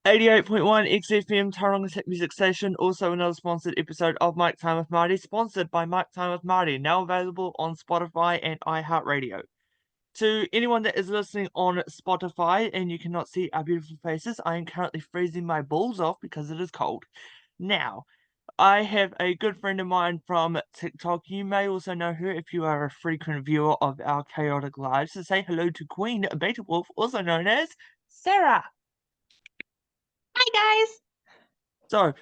88.1 XFM Tauranga Tech Music Station, also another sponsored episode of Mike Time with Marty, sponsored by Mike Time with Marty, now available on Spotify and iHeartRadio. To anyone that is listening on Spotify and you cannot see our beautiful faces, I am currently freezing my balls off because it is cold. Now, I have a good friend of mine from TikTok. You may also know her if you are a frequent viewer of our chaotic lives. So say hello to Queen Beta Wolf, also known as Sarah. Hi guys. So,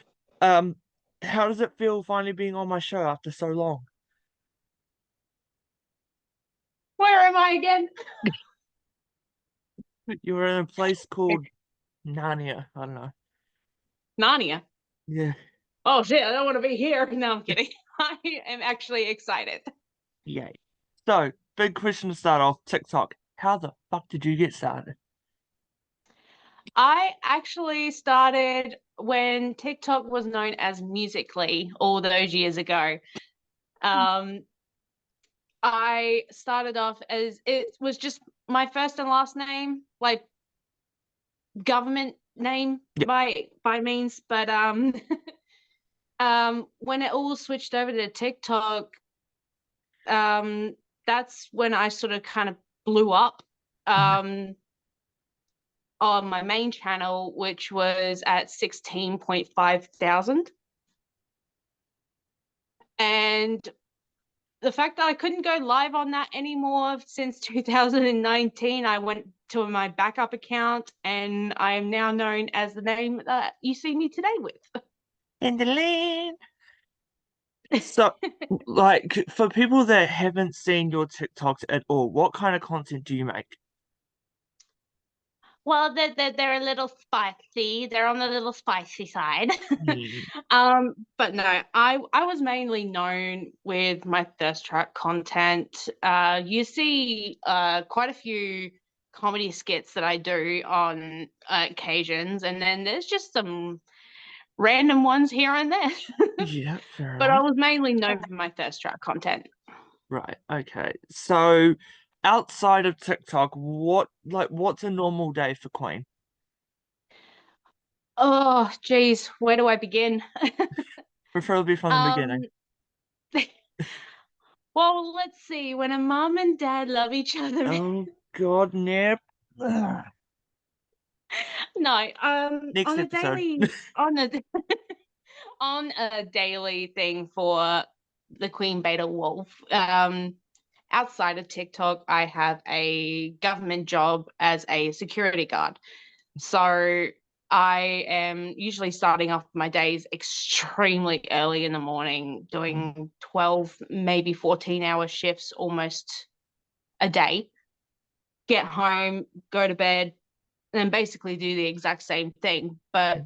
how does it feel finally being on my show after so long? Where am I again? You were in a place called Narnia. I don't know. Narnia. Yeah, Oh shit, I don't want to be here. No, I'm kidding. I am actually excited. yay. So, big question to start off, TikTok. How the fuck did you get started? I actually started when TikTok was known as Musical.ly all those years ago. Um, I started off as it was just my first and last name, like government name Yeah. by means, but when it all switched over to TikTok, um that's when I sort of kind of blew up um on my main channel, which was at 16.5 thousand. And the fact that I couldn't go live on that anymore since 2019, I went to my backup account and I am now known as the name that you see me today with. In the land. So, like, for people that haven't seen your TikToks at all, what kind of content do you make? Well, they're a little spicy. They're on the little spicy side. Yeah. But no, I was mainly known with my thirst trap content. You see quite a few comedy skits that I do on occasions, and then there's just some random ones here and there. Yeah, fair But I enough. was mainly known for my thirst trap content. Right, okay. So, outside of TikTok, what's a normal day for Queen? Oh, geez, where do I begin? Preferably from the um, beginning. well, let's see. When a mom and dad love each other. Oh God, nip. Ugh. No, Next episode. on a daily thing for the Queen Beta Wolf. Outside of TikTok, I have a government job as a security guard. So I am usually starting off my days extremely early in the morning, doing 12, maybe 14-hour shifts almost a day. Get home, go to bed, and then basically do the exact same thing. But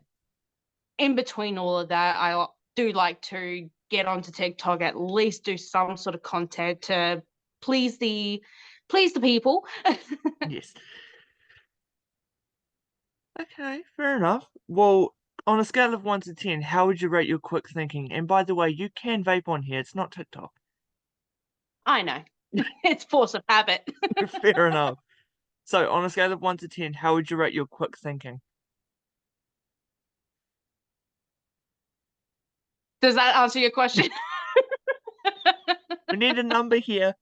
in between all of that, I do like to get onto TikTok, at least do some sort of content to please the please the people. Yes. Okay, fair enough. Well, on a scale of 1 to 10, how would you rate your quick thinking? And by the way, you can vape on here, it's not TikTok. I know. It's force of habit. Fair enough. So, on a scale of 1 to 10, how would you rate your quick thinking? Does that answer your question? We need a number here.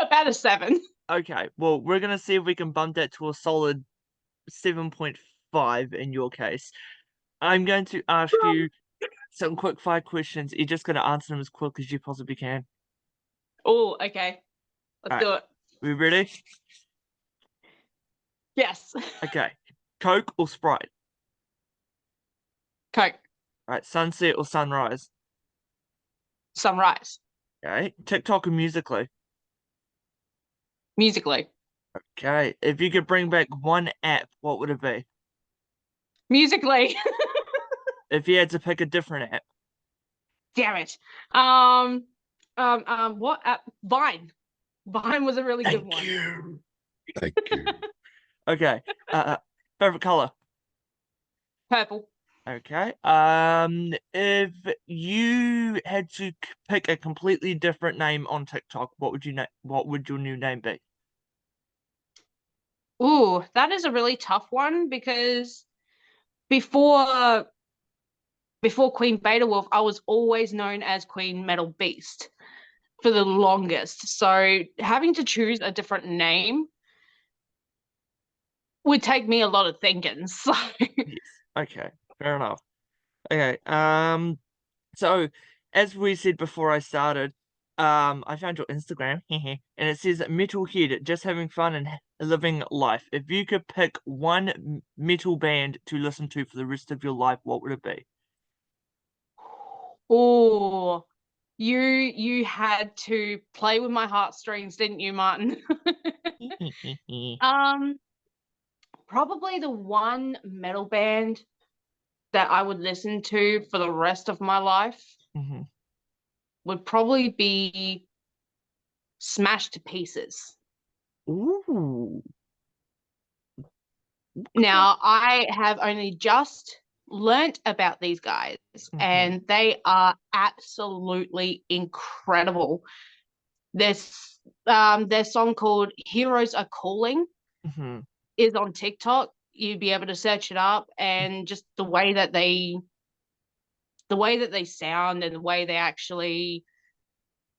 About a 7. Okay, well, we're gonna see if we can bump that to a solid 7.5 in your case. I'm going to ask you some quick fire questions. You're just gonna answer them as quick as you possibly can. Oh, okay. Let's Alright, do it. we ready? Yes. Okay. Coke or Sprite? Coke. Alright, sunset or sunrise? Sunrise. Okay. TikTok or Musically? Musically. Okay. If you could bring back one app, what would it be? Musically. If you had to pick a different app. Damn it. What? Vine. Vine was a really good Thank one. you. Thank you. Okay. Favorite color? Purple. Okay. If you had to pick a completely different name on TikTok, what would your new name be? Ooh, that is a really tough one because before before Queen Beta Wolf, I was always known as Queen Metal Beast for the longest. So having to choose a different name would take me a lot of thinking. So Yes. Okay. Fair enough. Okay. So as we said before I started, I found your Instagram, and it says Metalhead, just having fun and living life. If you could pick one metal band to listen to for the rest of your life, what would it be? oh, you had to play with my heartstrings, didn't you, Martin? um, Probably the one metal band that I would listen to for the rest of my life Mhm. would probably be Smashed to Pieces. Ooh. Okay. Now, I have only just learnt about these guys, Mhm. and they are absolutely incredible. Their song called Heroes Are Calling Mhm. is on TikTok. You'd be able to search it up, and just the way that they sound and the way they actually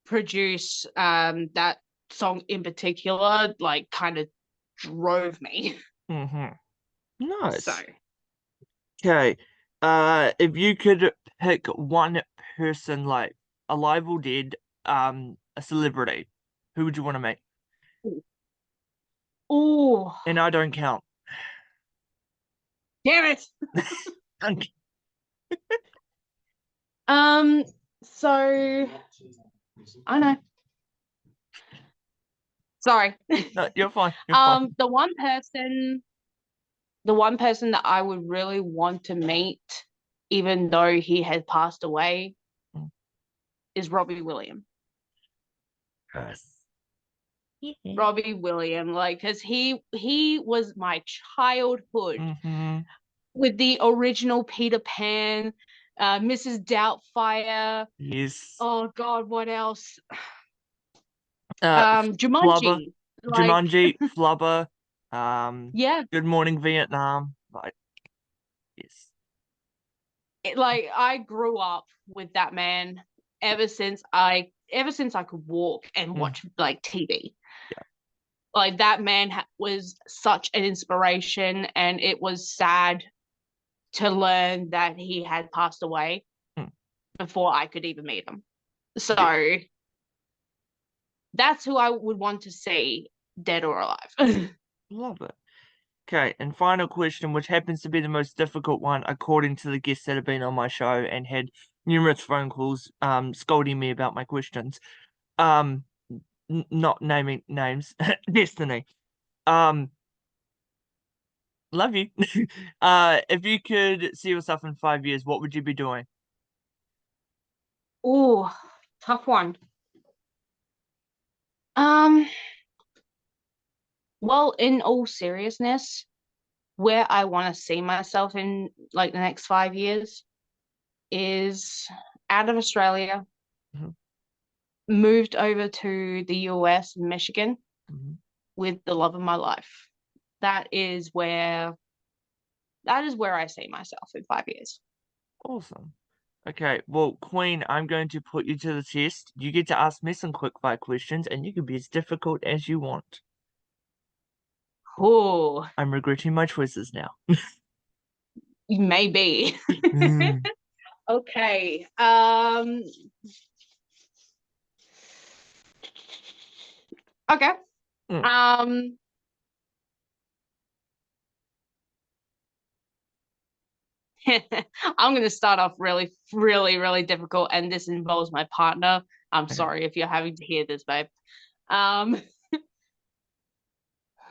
produce that song in particular, like, kind of drove me. Mhm. So, Nice. Okay. If you could pick one person, like alive or dead, a celebrity, who would you want to meet? oh, And I don't count. damn it. Okay. Um, so I know. Sorry. No, you're fine. You're fine. The one person that I would really want to meet, even though he had passed away, Mm. is Robbie Williams. Yes. Robbie Williams, like, because he was my childhood Mm-hmm. with the original Peter Pan, Mrs. Doubtfire. Yes. Oh God, what else? Flubber, Jumanji. Like, Jumanji, Flubber, um, yeah, Good Morning Vietnam. Like, yes. like I grew up with that man ever since I could walk and Mm, watch like TV. yeah. Like that man was such an inspiration, and it was sad to learn that he had passed away Mm, before I could even meet him. yeah. So that's who I would want to see, dead or alive. Love it. Okay, and final question, which happens to be the most difficult one, according to the guests that have been on my show and had numerous phone calls, scolding me about my questions. Um, not naming names. Destiny. Um, love you. If you could see yourself in 5 years, what would you be doing? Oh, tough one. Um, well, in all seriousness, where I want to see myself in like the next 5 years is out of Australia, Mhm, moved over to the US, Michigan, mhm. with the love of my life. That is where that is where I see myself in 5 years. Awesome. Okay, well, Queen, I'm going to put you to the test. You get to ask me some quick fire questions, and you can be as difficult as you want. Oh, I'm regretting my choices now. maybe. Mm. Okay. Okay. Mm. Um, I'm going to start off really, really, really difficult, and this involves my partner. I'm Okay. sorry if you're having to hear this, babe. Um,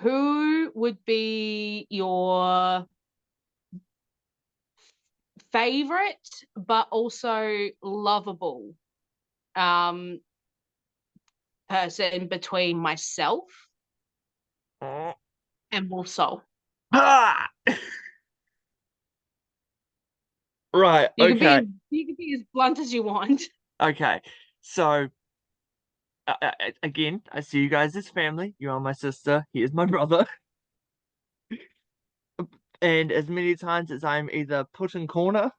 who would be your favorite, but also lovable um, person between myself Mm. and Wolf Soul? Ah! Right, okay, You can be as blunt as you want. okay. So, again, I see you guys as family. You are my sister. He is my brother. And as many times as I'm either put in corner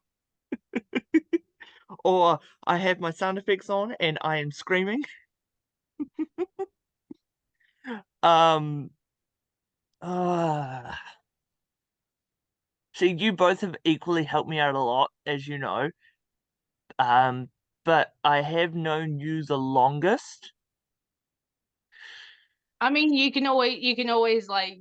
or I have my sound effects on and I am screaming. Um, uh, See, you both have equally helped me out a lot, as you know. Um, but I have known you the longest. I mean, you can always like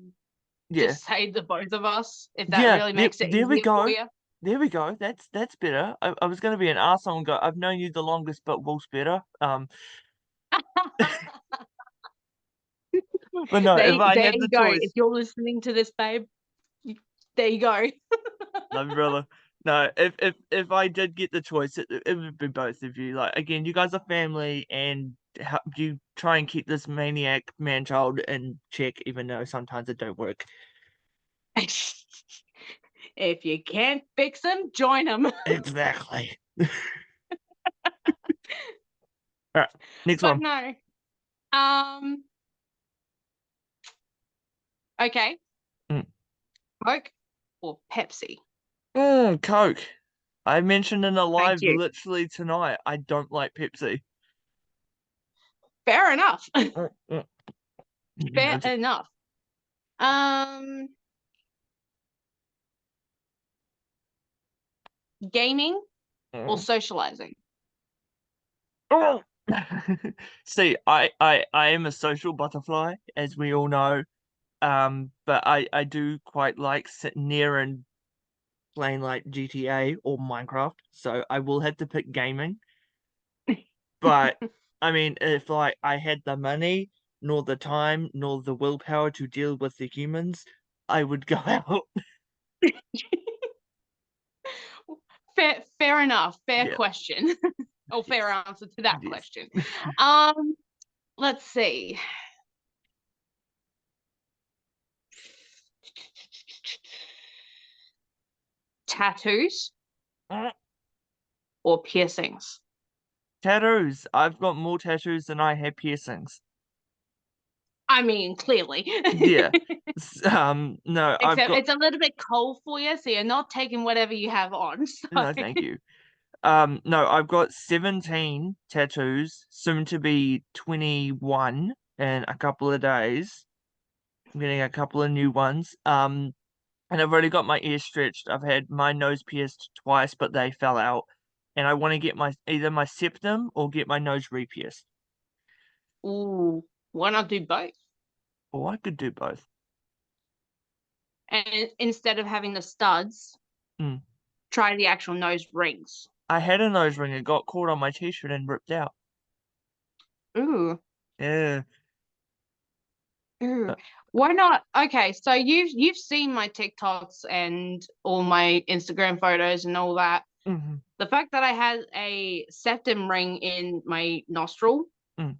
Yeah. just say the both of us if that Yeah, really there, makes it there we easier for go. you. There we go. That's better. I was gonna be an arsehole and go, I've known you the longest, but Wolf's better. But no, if I There had the you go. If choice, you're listening to this, babe, there you go. love you, brother. No, if I did get the choice, it would be both of you. Like again, you guys are family, and you try and keep this maniac man child in check, even though sometimes it don't work. If you can't fix them, join them. Exactly. All right, next But one. no. Um. Okay. Mm. Coke or Pepsi? Coke. I mentioned in a Thank live you. literally tonight. I don't like Pepsi. Fair enough. Mm, mm. Fair That's- enough. Um. Gaming or mm. socializing? Oh. See, I am a social butterfly, as we all know. But I do quite like sitting near and playing like GTA or Minecraft. So I will have to pick gaming. But I mean, if like I had the money, nor the time, nor the willpower to deal with the humans, I would go out. Fair enough. Fair Yeah. question. Or fair Yes. answer to that Yes. question. Um, let's see. Tattoos or piercings? Tattoos. I've got more tattoos than I have piercings. I mean, clearly. Yeah. No, I've Except got it's a little bit cold for you, so you're not taking whatever you have on. So no, thank you. No, I've got 17 tattoos, soon to be 21 in a couple of days. I'm getting a couple of new ones. And I've already got my ears stretched. I've had my nose pierced twice, but they fell out. And I want to get my either my septum or get my nose re-pierced. ooh, why not do both? Or I could do both. And instead of having the studs, Hmm. try the actual nose rings. I had a nose ring. It got caught on my t-shirt and ripped out. Ooh, Yeah. ooh. Why not? Okay, so you've seen my TikToks and all my Instagram photos and all that. Mhm. The fact that I had a septum ring in my nostril, Mm.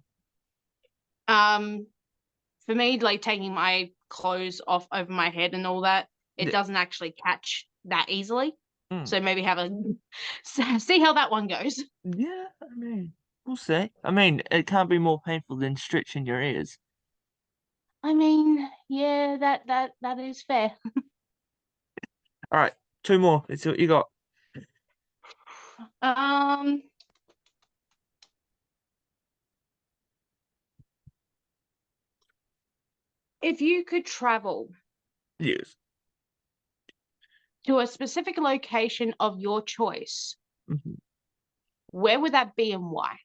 um, for me, like taking my clothes off over my head and all that, it Yeah. doesn't actually catch that easily. Mm. So maybe have a see how that one goes. Yeah, I mean, we'll see. I mean, it can't be more painful than stretching your ears. I mean, yeah, that is fair. All right, two more. Let's see what you got. Um, if you could travel Yes. to a specific location of your choice, Mhm. where would that be and why?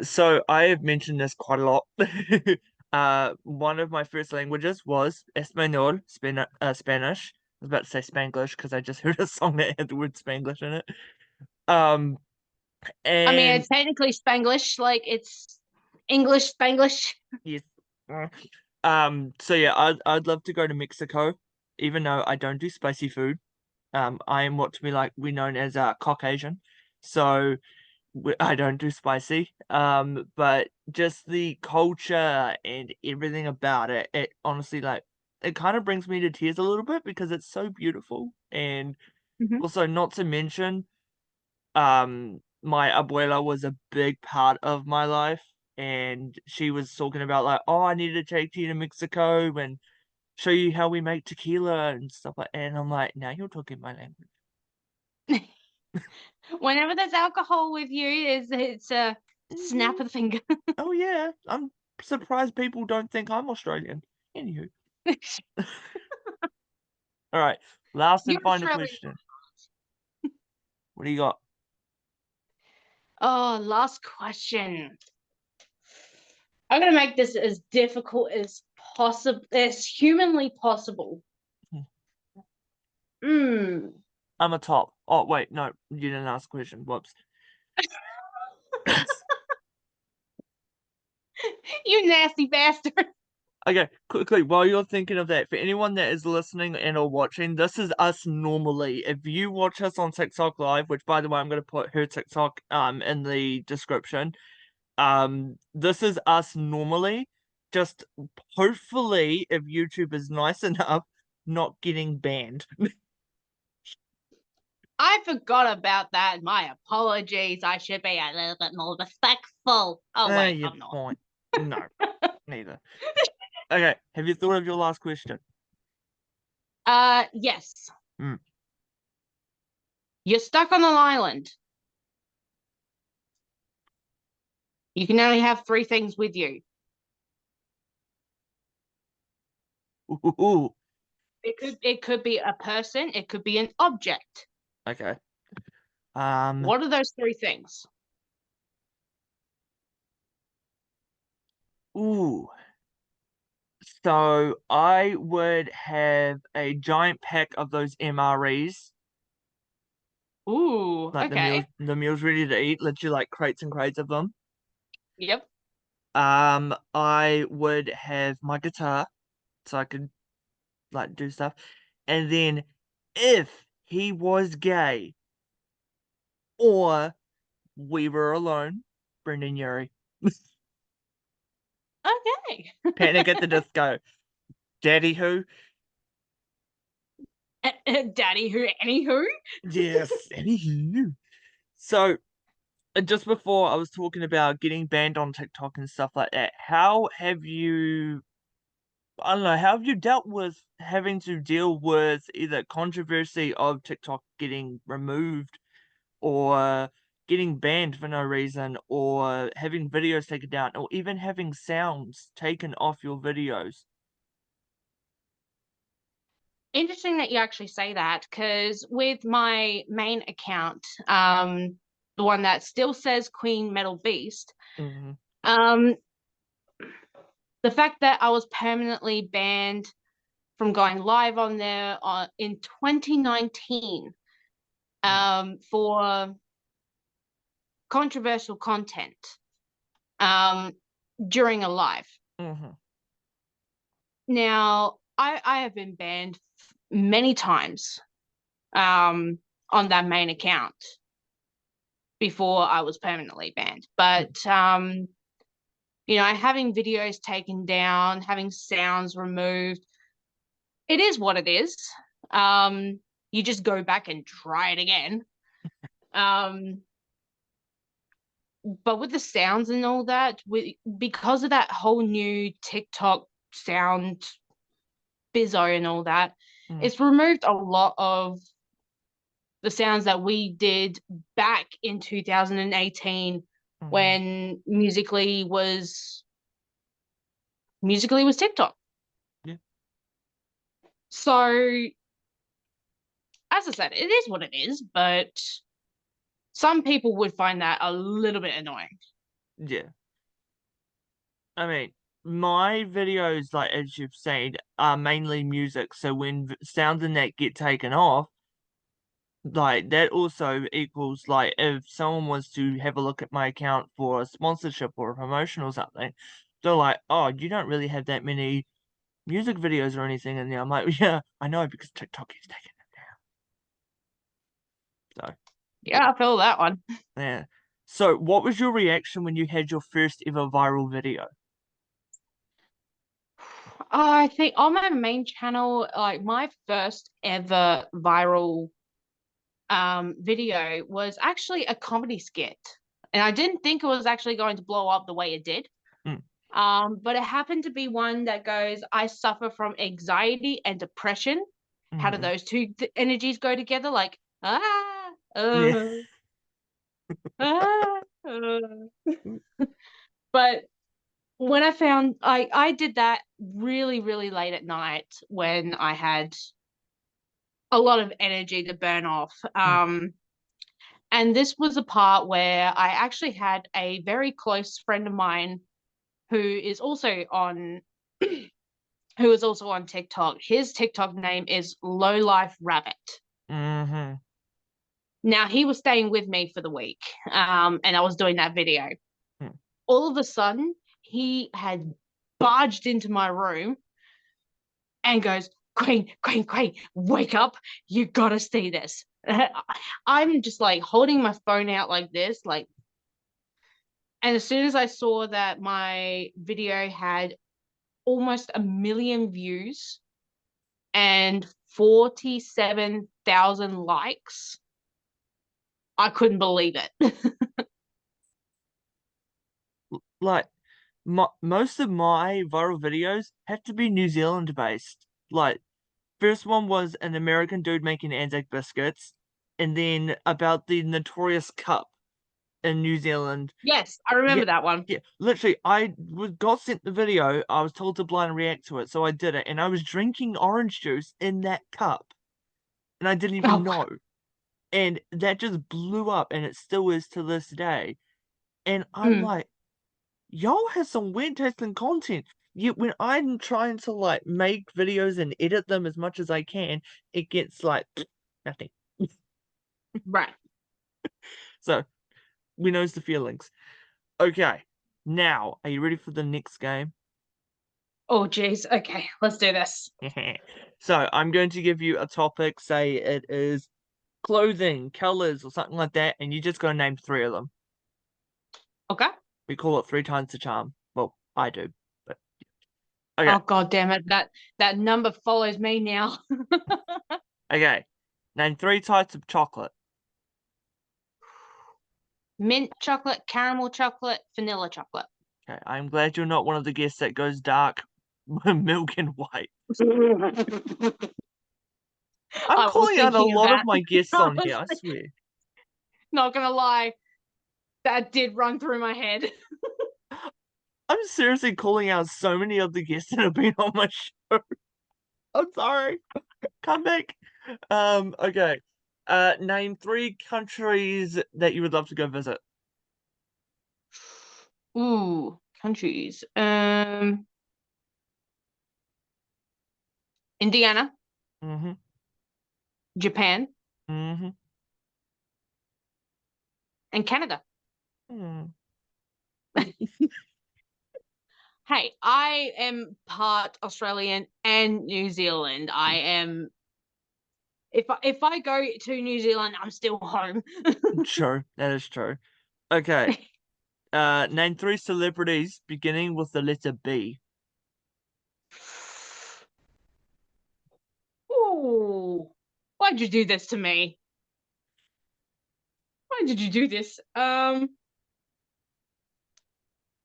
So I have mentioned this quite a lot. One of my first languages was Espanol, Spanish. I was about to say Spanglish because I just heard a song that had the word Spanglish in it. Um, I mean, and it's technically Spanglish, like it's English Spanglish. yes. uh, so yeah, I'd love to go to Mexico, even though I don't do spicy food. I am what to be like we known as Caucasian, so I don't do spicy. But just the culture and everything about it, it honestly like it kind of brings me to tears a little bit because it's so beautiful. And Mhm. also, not to mention, my abuela was a big part of my life, and she was talking about like, oh, I need to take you to Mexico, and show you how we make tequila and stuff like that. And I'm like, now you're talking my language. Whenever there's alcohol with you, it's a snap of the finger. Oh yeah, I'm surprised people don't think I'm Australian. Anywho, all right, last and You're final Australian. question. What do you got? Oh, last question. I'm gonna make this as difficult as possible, as humanly possible. Hmm. I'm a top. Oh wait, no, you didn't ask a question. Whoops. You nasty bastard. Okay, quickly, while you're thinking of that, for anyone that is listening and or watching, this is us normally. If you watch us on TikTok Live, which by the way, I'm gonna put her TikTok in the description. This is us normally. Just hopefully, if YouTube is nice enough, not getting banned. I forgot about that. My apologies. I should be a little bit more respectful. Oh wait, You're I'm not. fine. No, neither. Okay, have you thought of your last question? Yes. Mm. You're stuck on an island. You can only have three things with you. Ooh, It could be a person, it could be an object. okay. Um, What are those three things? ooh. So I would have a giant pack of those MREs, Ooh, like okay. the meals ready to eat, literally like crates and crates of them. Yep. I would have my guitar so I could like do stuff. And then if he was gay or we were alone, Brendan Urie. Okay. Panic at the Disco. Daddy Who? Daddy who, anywho. Yes, anywho. So just before I was talking about getting banned on TikTok and stuff like that, how have you I don't know, how have you dealt with having to deal with either controversy of TikTok getting removed or getting banned for no reason or having videos taken down or even having sounds taken off your videos? Interesting that you actually say that, because with my main account, the one that still says Queen Metal Beast, Mm-hmm. um, the fact that I was permanently banned from going live on there in 2019 for controversial content um, during a live. Mm-hmm. Now, I have been banned many times on that main account before I was permanently banned. But having videos taken down, having sounds removed, it is what it is. You just go back and try it again. Um, but with the sounds and all that, because of that whole new TikTok sound bizzo and all that, Mm-hmm. it's removed a lot of the sounds that we did back in 2018 Mm-hmm. when musically was TikTok. Yeah. So as I said, it is what it is, but some people would find that a little bit annoying. Yeah. I mean, my videos, like as you've seen, are mainly music. So when sounds in that get taken off, like that also equals like if someone was to have a look at my account for a sponsorship or a promotion or something, they're like, "Oh, you don't really have that many music videos or anything in there." I'm like, "Yeah, I know because TikTok is taking it down." So Yeah, I feel that one. yeah. So what was your reaction when you had your first ever viral video? I think on my main channel, like my first ever viral video was actually a comedy skit. And I didn't think it was actually going to blow up the way it did. Mm. But it happened to be one that goes, I suffer from anxiety and depression. How do Mhm. those two energies go together? Like, Yeah. ah, But when I did that really, really late at night when I had a lot of energy to burn off. Mm. And this was a part where I actually had a very close friend of mine who is also on who is also on TikTok. His TikTok name is Low Life Rabbit. Mhm. Now he was staying with me for the week, and I was doing that video. Mm. All of a sudden, he had barged into my room and goes, Queen, wake up. You gotta see this. I'm just like holding my phone out like this, like, and as soon as I saw that my video had almost 1 million views and 47,000 likes, I couldn't believe it. Like, most of my viral videos have to be New Zealand based. Like, first one was an American dude making Anzac biscuits, and then about the notorious cup in New Zealand. Yes, I Yeah, remember that one. yeah. Literally, got sent the video. I was told to blind react to it, so I did it, and I was drinking orange juice in that cup, and I didn't even Oh, know. And that just blew up, and it still is to this day. And I'm mm, like, y'all have some weird tasting content. When I'm trying to like make videos and edit them as much as I can, it gets like nothing. right. So we knows the feelings. Okay, now are you ready for the next game? Oh, geez. Okay, let's do this. So I'm going to give you a topic. Say it is clothing, colors, or something like that, and you just got to name three of them. Okay. We call it three times the charm. Well, I do, but okay, Oh, God damn it. That number follows me now. okay. Name three types of chocolate. Mint chocolate, caramel chocolate, vanilla chocolate. Okay, I'm glad you're not one of the guests that goes dark, milk and white. I'm I was calling out a thinking of lot of that. my guests I on was here, I swear. not gonna lie, that did run through my head. I'm seriously calling out so many of the guests that have been on my show. I'm sorry. Come back. Okay. Name three countries that you would love to go visit. Ooh, countries. Indiana, Mm-hmm. Japan, Mm-hmm. and Canada. Mm. Hey, I am part Australian and New Zealand. I am if I go to New Zealand, I'm still home. True, that is true. Okay. Name three celebrities beginning with the letter B. Ooh, why'd you do this to me? Why did you do this?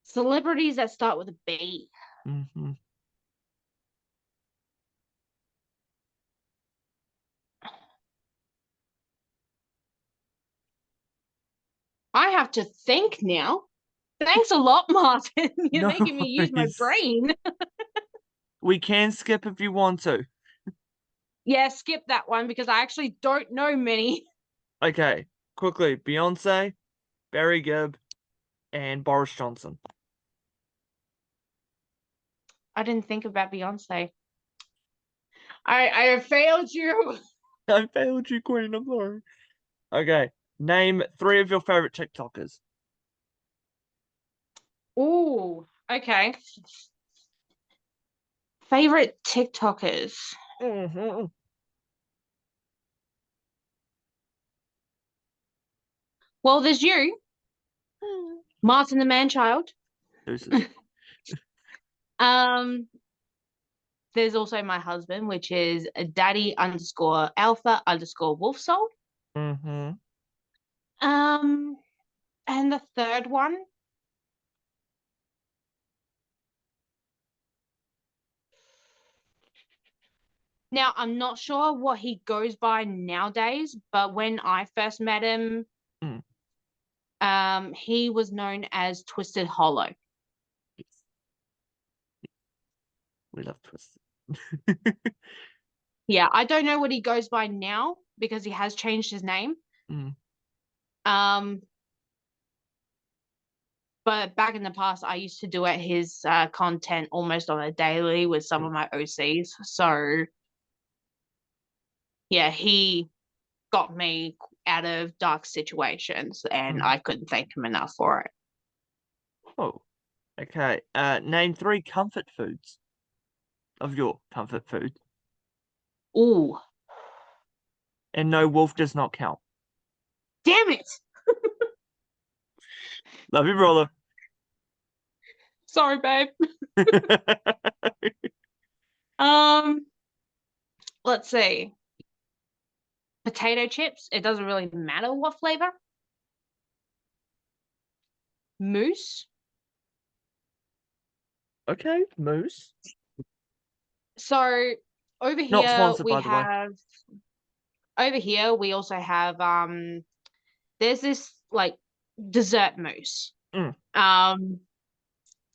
Celebrities that start with a B. Mm-hmm. I have to think now. Thanks a lot, Martin. You're No making me use my worries. brain. We can skip if you want to. Yeah, skip that one because I actually don't know many. Okay, quickly. Beyonce, Barry Gibb, and Boris Johnson. I didn't think about Beyonce. I have failed you. I failed you, Queen. I'm sorry. Okay, name three of your favorite TikTokers. Ooh, okay. Favorite TikTokers. Mm-hmm. Well, there's you, Martin the man-child. Deuces. Um, there's also my husband, which is daddy underscore alpha underscore wolf soul. Mm-hmm. Um, and the third one, Now, I'm not sure what he goes by nowadays, but when I first met him, Mm. he was known as Twisted Hollow. Yes. We love Twisted. Yeah, I don't know what he goes by now because he has changed his name. Mm. Um, but back in the past, I used to do his content almost on a daily with some of my OCs. So yeah, he got me out of dark situations, and Mm. I couldn't thank him enough for it. Oh, okay. Name 3 comfort foods of your comfort food. Ooh, And no, wolf does not count. damn it! Love you, brother. Sorry, babe. Um, let's see. Potato chips. It doesn't really matter what flavor. Moose. Okay, moose. So over Not here sponsored, we by the way. have over here we also have there's this like dessert mousse. Mm. Um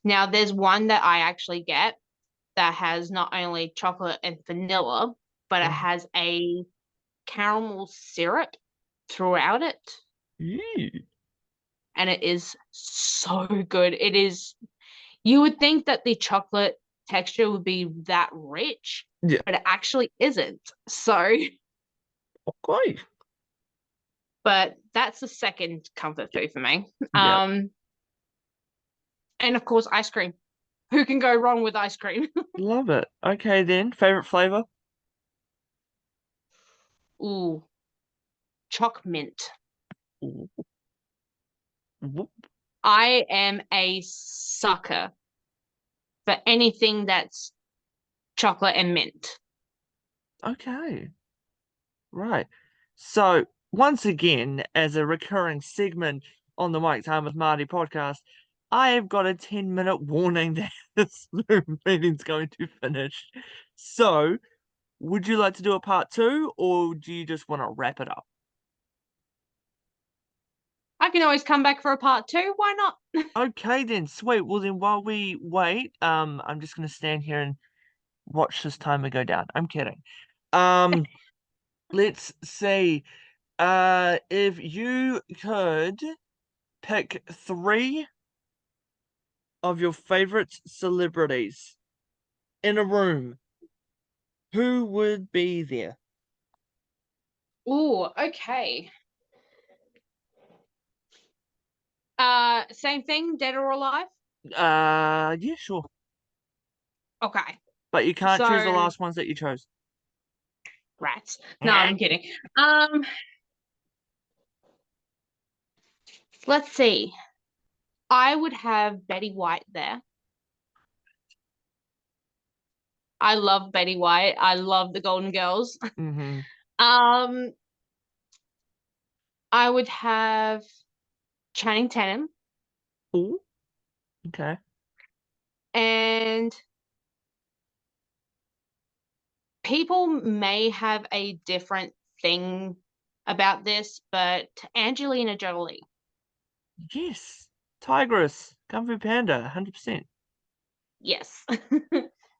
Now there's one that I actually get that has not only chocolate and vanilla, but it Mm. has a caramel syrup throughout it. Ew. And it is so good. It is, you would think that the chocolate texture would be that rich, Yeah. but it actually isn't. So, Okay. but that's the second comfort food for me. Yeah. And of course, ice cream. Who can go wrong with ice cream? Love it. Okay, then. Favorite flavor? Ooh, choc mint. Ooh. Whoop. I am a sucker for anything that's chocolate and mint. Okay. Right. So, once again, as a recurring segment on the Mike Time with Marty podcast, I have got a 10-minute warning that this Zoom meeting's going to finish. So, would you like to do a part 2, or do you just want to wrap it up? I can always come back for a part two. Why not? Okay, then, sweet. Well, then, while we wait, I'm just gonna stand here and watch this timer go down. I'm kidding. Um, let's see. If you could pick 3 of your favorite celebrities in a room, who would be there? Ooh, okay. Same thing, dead or alive? Yeah, sure. Okay. But you can't choose the So last ones that you chose. rats. No, I'm kidding. Let's see. I would have Betty White there. I love Betty White. I love the Golden Girls. Mm-hmm. Um, I would have Channing Tatum, Oh, okay. and people may have a different thing about this, but Angelina Jolie. Yes. Tigress, Kung Fu Panda, 100%. Yes.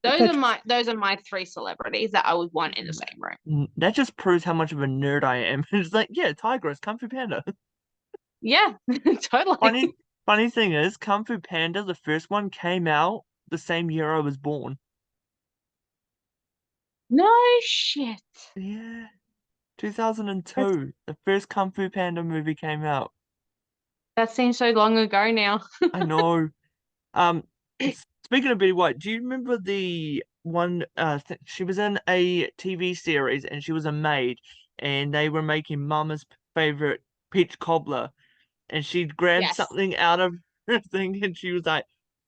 Okay. Those are my 3 celebrities that I would want in the same room. That just proves how much of a nerd I am. It's like, yeah, Tigress, Kung Fu Panda. Yeah, totally. Funny, funny thing is, Kung Fu Panda, the first one came out the same year I was born. No shit. Yeah, That's, 2002. The first Kung Fu Panda movie came out. that seems so long ago now. I know. Um, Speaking of Betty White, do you remember the one? She was in a TV series and she was a maid, and they were making Mama's favorite peach cobbler, and she'd grabbed Yes. something out of her thing, and she was like,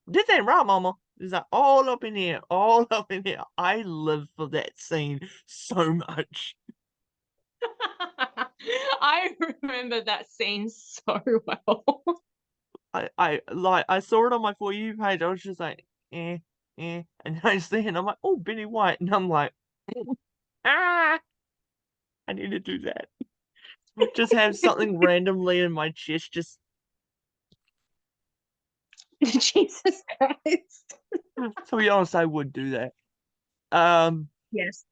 "This ain't right, Mama." It's like all up in here, all up in here. I live for that scene so much. I remember that scene so well. I saw it on my For You page. I was just like, and I see it, and I'm like, oh, Betty White, and I'm like, Ah, I need to do that. Just have something randomly in my chest. Just Jesus Christ. to be honest, I would do that. Um, Yes.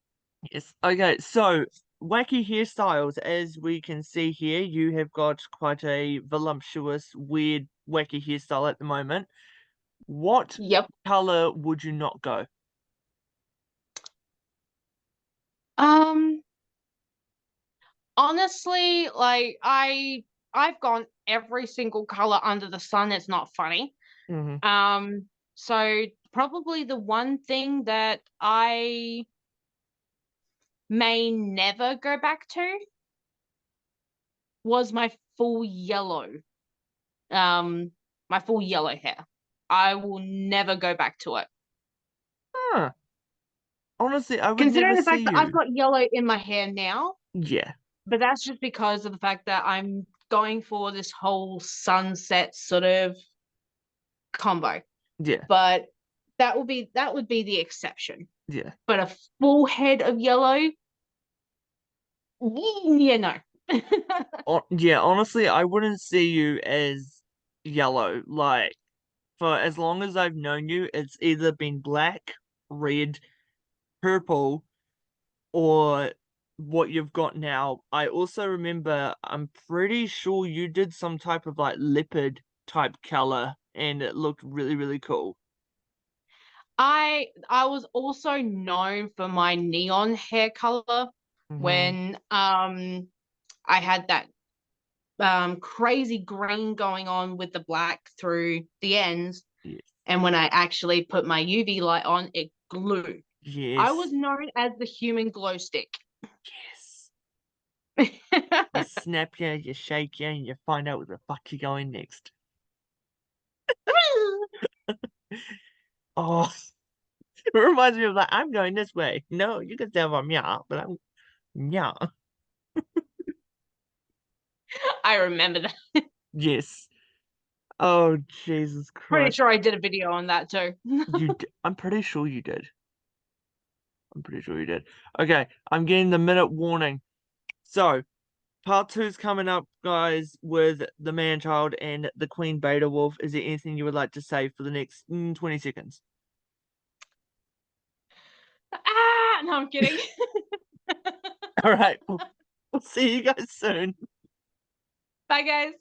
yes. Okay, so wacky hairstyles. As we can see here, you have got quite a voluptuous, weird, wacky hairstyle at the moment. What Yep. color would you not go? Um, honestly, like I've gone every single color under the sun. It's not funny. Hmm. Um, so probably the one thing that I may never go back to was full yellow. Um, my full yellow hair. I will never go back to it. Huh. Honestly, I would never Considering the see fact that I've you. got yellow in my hair now, Yeah, but that's just because of the fact that I'm going for this whole sunset sort of combo. yeah, But that would be the exception. yeah. But a full head of yellow, yeah, no. Yeah, honestly, I wouldn't see you as yellow. Like, for as long as I've known you, it's either been black, red, purple, or what you've got now. I also remember, I'm pretty sure you did some type of like leopard type color, and it looked really, really cool. I was also known for my neon hair color Hmm. when I had that crazy green going on with the black through the ends. Yes, And when I actually put my UV light on, it glowed. I was yes, known as the human glow stick. yes. You snap you, you shake you, and you find out where the fuck you're going next. Oh, it reminds me of like, I'm going this way. No, you can tell I'm yeah, but I'm yeah. I remember that. Yes. Oh, Jesus Pretty Christ. sure I did a video on that too. I'm pretty sure you did. I'm pretty sure you did. Okay, I'm getting the minute warning. So, part two's coming up, guys, with the man child and the queen beta wolf. Is there anything you would like to say for the next 20 seconds? No, I'm kidding. All right, we'll see you guys soon. Bye, guys.